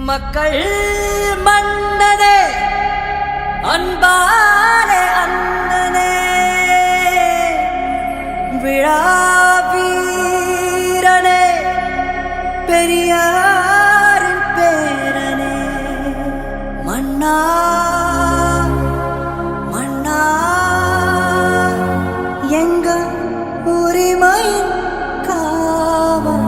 மக்கள் மன்னனே அன்பாலே அண்ணனே விழாவீரனே பெரியாரின் பேரனே மன்னா மன்னா எங்க உரிமையின் காவல்.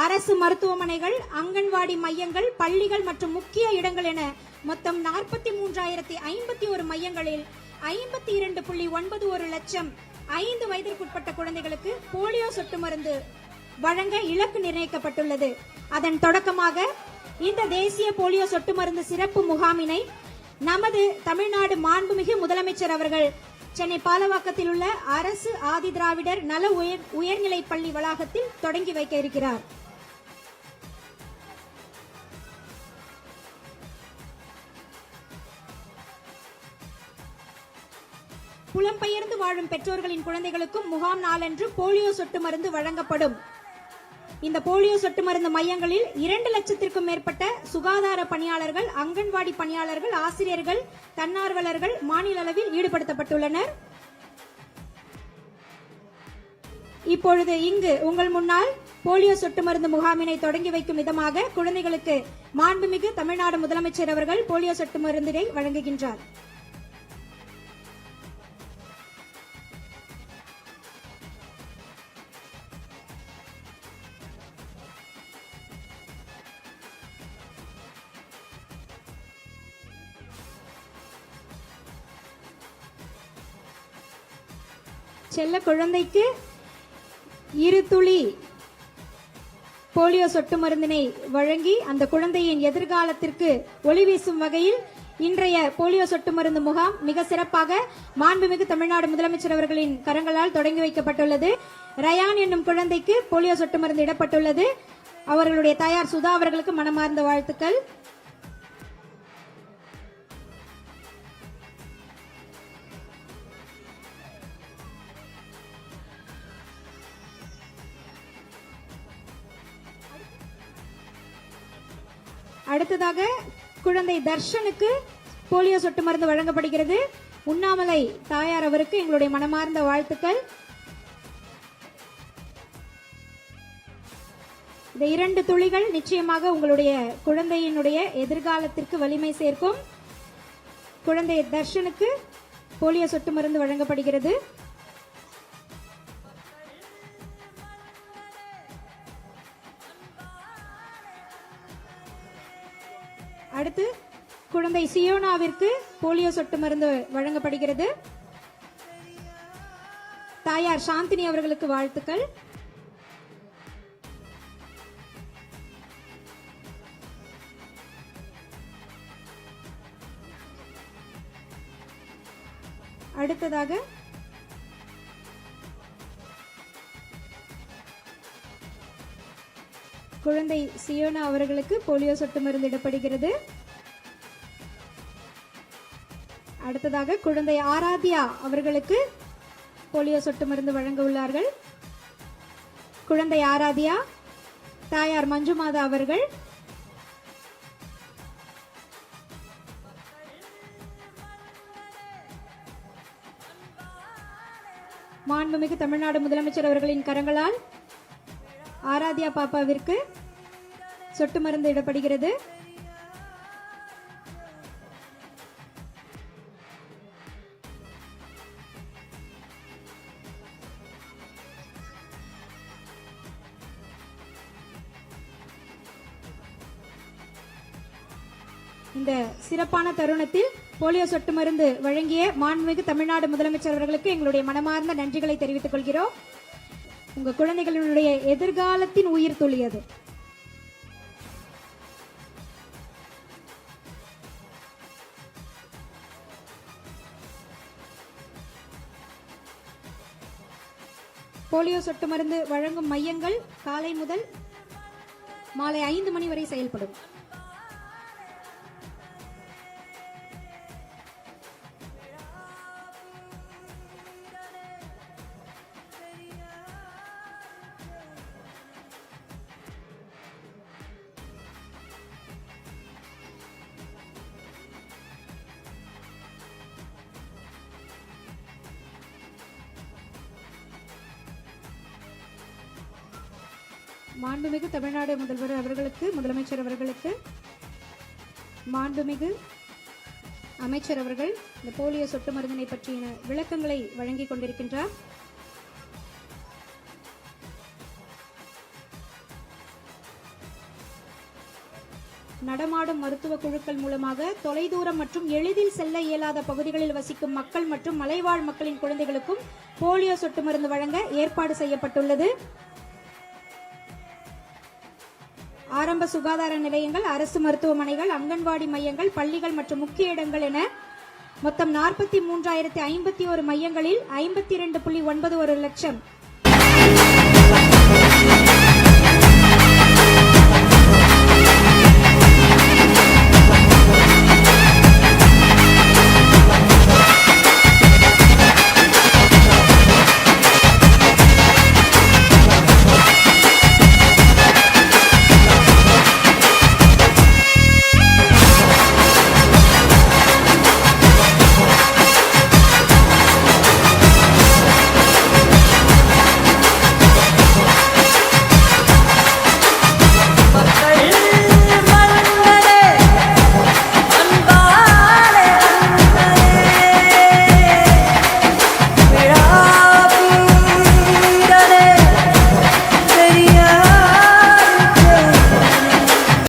அரசு மருத்துவமனைகள், அங்கன்வாடி மையங்கள், பள்ளிகள் மற்றும் முக்கிய இடங்கள் என மொத்தம் 43,051 மையங்களில் 52.91 லட்சம் 5 வயதிற்குட்பட்ட குழந்தைகளுக்கு போலியோ சொட்டு மருந்து வழங்க இலக்கு நிர்ணயிக்கப்பட்டுள்ளது. அதன் தொடக்கமாக இந்த தேசிய போலியோ சொட்டு மருந்து சிறப்பு முகாமினை நமது தமிழ்நாடு மாண்புமிகு முதலமைச்சர் அவர்கள் சென்னை பாலவாக்கத்தில் உள்ள அரசு ஆதி திராவிடர் நல உயர்நிலை பள்ளி வளாகத்தில் தொடங்கி வைக்க இருக்கிறார். புலம்பெயர்ந்து வாழும் பெற்றோர்களின் குழந்தைகளுக்கும் முகாம் நாளன்று போலியோ சொட்டு மருந்து வழங்கப்படும். இந்த போலியோ சொட்டு மருந்து மையங்களில் 2 லட்சத்திற்கும் மேற்பட்ட சுகாதார பணியாளர்கள், அங்கன்வாடி பணியாளர்கள், ஆசிரியர்கள், தன்னார்வலர்கள் மாநில அளவில் ஈடுபடுத்தப்பட்டுள்ளனர். இப்பொழுது இங்கு உங்கள் முன்னால் போலியோ சொட்டு மருந்து முகாமினை தொடங்கி வைக்கும் விதமாக குழந்தைகளுக்கு மாண்புமிகு தமிழ்நாடு முதலமைச்சர் அவர்கள் போலியோ சொட்டு மருந்தினை வழங்குகின்றார். செல்ல குழந்தைக்கு 2 துளி போலியோ சொட்டு மருந்தினை வழங்கி அந்த குழந்தையின் எதிர்காலத்திற்கு ஒளி வீசும் வகையில் இன்றைய போலியோ சொட்டு மருந்து முகாம் மிக சிறப்பாக மாண்புமிகு தமிழ்நாடு முதலமைச்சர் அவர்களின் கரங்களால் தொடங்கி வைக்கப்பட்டுள்ளது. ரயான் என்னும் குழந்தைக்கு போலியோ சொட்டு மருந்து இடப்பட்டுள்ளது. அவர்களுடைய தாயார் சுதா அவர்களுக்கு மனமார்ந்த வாழ்த்துக்கள். அடுத்ததாக குழந்தை தர்ஷனுக்கு போலியோ சொட்டு மருந்து வழங்கப்படுகிறது. உண்ணாமலை தாயார் அவருக்கு எங்களுடைய மனமார்ந்த வாழ்த்துக்கள். இந்த 2 துளிகள் நிச்சயமாக உங்களுடைய குழந்தையினுடைய எதிர்காலத்திற்கு வலிமை சேர்க்கும். குழந்தை தர்ஷனுக்கு போலியோ சொட்டு மருந்து வழங்கப்படுகிறது. அடுத்து குழந்தை சியோனாவிற்கு போலியோ சொட்டு மருந்து வழங்கப்படுகிறது. தாயார் சாந்தினி அவர்களுக்கு வாழ்த்துக்கள். அடுத்ததாக குழந்தை சியோனா அவர்களுக்கு போலியோ சொட்டு மருந்து இடப்படுகிறது. அடுத்ததாக குழந்தை ஆராத்யா அவர்களுக்கு போலியோ சொட்டு மருந்து வழங்க உள்ளார்கள். குழந்தை ஆராத்யா, தாயார் மஞ்சுமாதா அவர்கள். மாண்புமிகு தமிழ்நாடு முதலமைச்சர் அவர்களின் கரங்களால் ஆராத்யா பாப்பாவிற்கு சொட்டு மருந்து இடப்படுகிறது. இந்த சிறப்பான தருணத்தில் போலியோ சொட்டு மருந்து வழங்கிய மாண்புமிகு தமிழ்நாடு முதலமைச்சர் அவர்களுக்கு எங்களுடைய மனமார்ந்த நன்றிகளை தெரிவித்துக் கொள்கிறோம். உங்க குழந்தைகளுடைய எதிர்காலத்தின் உயிர் துளியது. போலியோ சொட்டு மருந்து வழங்கும் மையங்கள் காலை முதல் மாலை 5 மணி வரை செயல்படும். மாண்புமிகு தமிழ்நாடு முதல்வர் அவர்களுக்கு, முதலமைச்சர் அவர்களுக்கு, மாண்புமிகு அமைச்சர் அவர்கள் இந்த போலியோ சொட்டு மருந்தினை பற்றிய விளக்கங்களை வழங்கிக் கொண்டிருக்கின்றார். நடமாடும் மருத்துவ குழுக்கள் மூலமாக தொலைதூரம் மற்றும் எளிதில் செல்ல இயலாத பகுதிகளில் வசிக்கும் மக்கள் மற்றும் மலைவாழ் மக்களின் குழந்தைகளுக்கும் போலியோ சொட்டு மருந்து வழங்க ஏற்பாடு செய்யப்பட்டுள்ளது. ஆரம்ப சுகாதார நிலையங்கள், அரசு மருத்துவமனைகள், அங்கன்வாடி மையங்கள், பள்ளிகள் மற்றும் முக்கிய இடங்கள் என மொத்தம் 43,051 மையங்களில் 52.91 லட்சம்